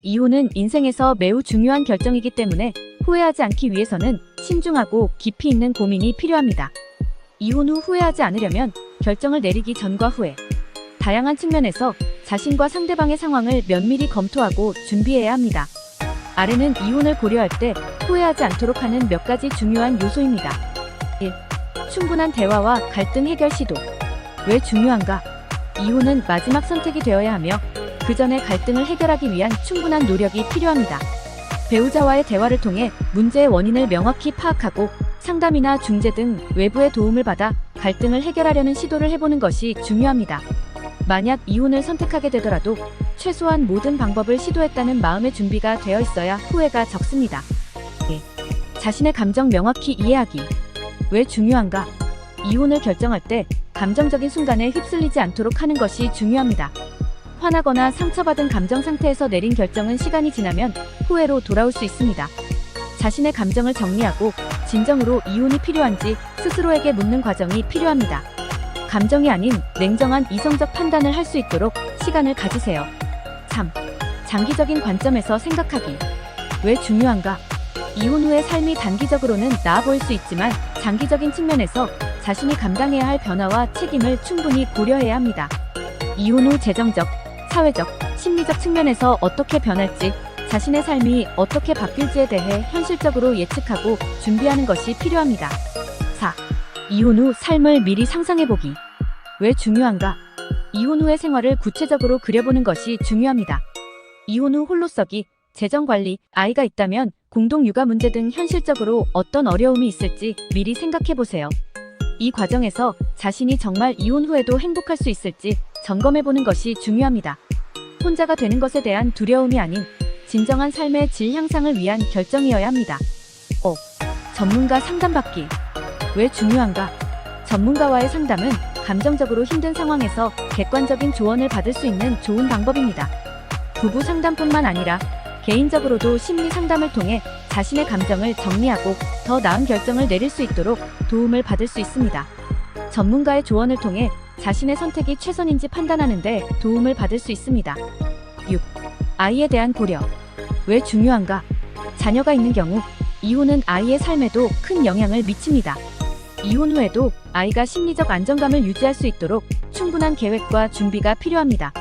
이혼은 인생에서 매우 중요한 결정이기 때문에 후회하지 않기 위해서는 신중하고 깊이 있는 고민이 필요합니다. 이혼 후 후회하지 않으려면 결정을 내리기 전과 후에 다양한 측면에서 자신과 상대방의 상황을 면밀히 검토하고 준비해야 합니다. 아래는 이혼을 고려할 때 후회하지 않도록 하는 몇 가지 중요한 요소입니다. 1. 충분한 대화와 갈등 해결 시도. 왜 중요한가? 이혼은 마지막 선택이 되어야 하며 그 전에 갈등을 해결하기 위한 충분한 노력이 필요합니다. 배우자와의 대화를 통해 문제의 원인을 명확히 파악하고 상담이나 중재 등 외부의 도움을 받아 갈등을 해결하려는 시도를 해보는 것이 중요합니다. 만약 이혼을 선택하게 되더라도 최소한 모든 방법을 시도했다는 마음의 준비가 되어 있어야 후회가 적습니다. 2. 자신의 감정 명확히 이해하기. 왜 중요한가? 이혼을 결정할 때 감정적인 순간에 휩쓸리지 않도록 하는 것이 중요합니다. 화나거나 상처받은 감정 상태에서 내린 결정은 시간이 지나면 후회로 돌아올 수 있습니다. 자신의 감정을 정리하고 진정으로 이혼이 필요한지 스스로에게 묻는 과정이 필요합니다. 감정이 아닌 냉정한 이성적 판단을 할 수 있도록 시간을 가지세요. 3. 장기적인 관점에서 생각하기. 왜 중요한가? 이혼 후의 삶이 단기적으로는 나아 보일 수 있지만 장기적인 측면에서 자신이 감당해야 할 변화와 책임을 충분히 고려해야 합니다. 이혼 후 재정적, 사회적, 심리적 측면에서 어떻게 변할지, 자신의 삶이 어떻게 바뀔지에 대해 현실적으로 예측하고 준비하는 것이 필요합니다. 4. 이혼 후 삶을 미리 상상해보기. 왜 중요한가? 이혼 후의 생활을 구체적으로 그려보는 것이 중요합니다. 이혼 후 홀로서기, 재정관리, 아이가 있다면 공동 육아 문제 등 현실적으로 어떤 어려움이 있을지 미리 생각해보세요. 이 과정에서 자신이 정말 이혼 후에도 행복할 수 있을지 점검해보는 것이 중요합니다. 혼자가 되는 것에 대한 두려움이 아닌 진정한 삶의 질 향상을 위한 결정이어야 합니다. 5. 전문가 상담받기. 왜 중요한가? 전문가와의 상담은 감정적으로 힘든 상황에서 객관적인 조언을 받을 수 있는 좋은 방법입니다. 부부 상담뿐만 아니라 개인적으로도 심리 상담을 통해 자신의 감정을 정리하고 더 나은 결정을 내릴 수 있도록 도움을 받을 수 있습니다. 전문가의 조언을 통해 자신의 선택이 최선인지 판단하는 데 도움을 받을 수 있습니다. 6. 아이에 대한 고려. 왜 중요한가? 자녀가 있는 경우 이혼은 아이의 삶에도 큰 영향을 미칩니다. 이혼 후에도 아이가 심리적 안정감을 유지할 수 있도록 충분한 계획과 준비가 필요합니다.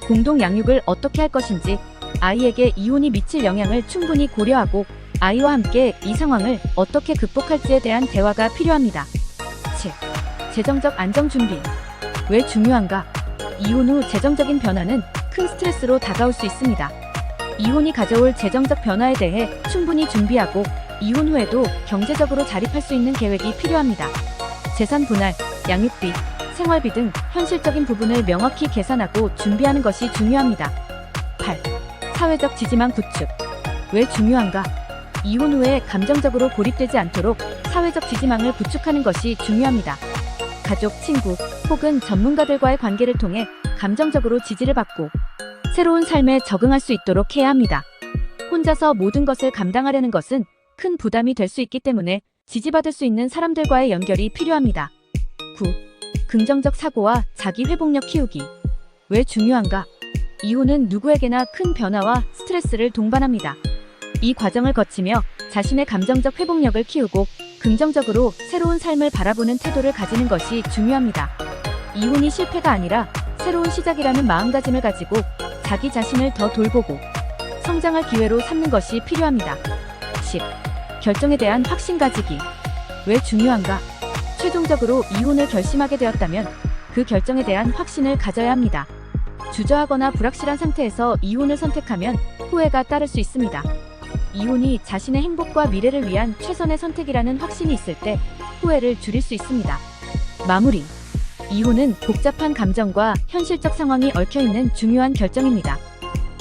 공동 양육을 어떻게 할 것인지, 아이에게 이혼이 미칠 영향을 충분히 고려하고 아이와 함께 이 상황을 어떻게 극복할지에 대한 대화가 필요합니다. 7. 재정적 안정 준비. 왜 중요한가? 이혼 후 재정적인 변화는 큰 스트레스로 다가올 수 있습니다. 이혼이 가져올 재정적 변화에 대해 충분히 준비하고 이혼 후에도 경제적으로 자립할 수 있는 계획이 필요합니다. 재산 분할, 양육비, 생활비 등 현실적인 부분을 명확히 계산하고 준비하는 것이 중요합니다. 8. 사회적 지지망 구축. 왜 중요한가? 이혼 후에 감정적으로 고립되지 않도록 사회적 지지망을 구축하는 것이 중요합니다. 가족, 친구 혹은 전문가들과의 관계를 통해 감정적으로 지지를 받고 새로운 삶에 적응할 수 있도록 해야 합니다. 혼자서 모든 것을 감당하려는 것은 큰 부담이 될 수 있기 때문에 지지받을 수 있는 사람들과의 연결이 필요합니다. 9. 긍정적 사고와 자기 회복력 키우기. 왜 중요한가? 이혼은 누구에게나 큰 변화와 스트레스를 동반합니다. 이 과정을 거치며 자신의 감정적 회복력을 키우고 긍정적으로 새로운 삶을 바라보는 태도를 가지는 것이 중요합니다. 이혼이 실패가 아니라 새로운 시작이라는 마음가짐을 가지고 자기 자신을 더 돌보고 성장할 기회로 삼는 것이 필요합니다. 10. 결정에 대한 확신 가지기. 왜 중요한가? 최종적으로 이혼을 결심하게 되었다면 그 결정에 대한 확신을 가져야 합니다. 주저하거나 불확실한 상태에서 이혼을 선택하면 후회가 따를 수 있습니다. 이혼이 자신의 행복과 미래를 위한 최선의 선택이라는 확신이 있을 때 후회를 줄일 수 있습니다. 마무리. 이혼은 복잡한 감정과 현실적 상황이 얽혀있는 중요한 결정입니다.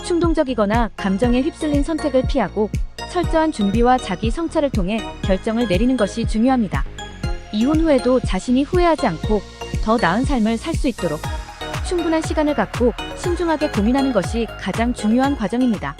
충동적이거나 감정에 휩쓸린 선택을 피하고 철저한 준비와 자기 성찰을 통해 결정을 내리는 것이 중요합니다. 이혼 후에도 자신이 후회하지 않고 더 나은 삶을 살 수 있도록 충분한 시간을 갖고 신중하게 고민하는 것이 가장 중요한 과정입니다.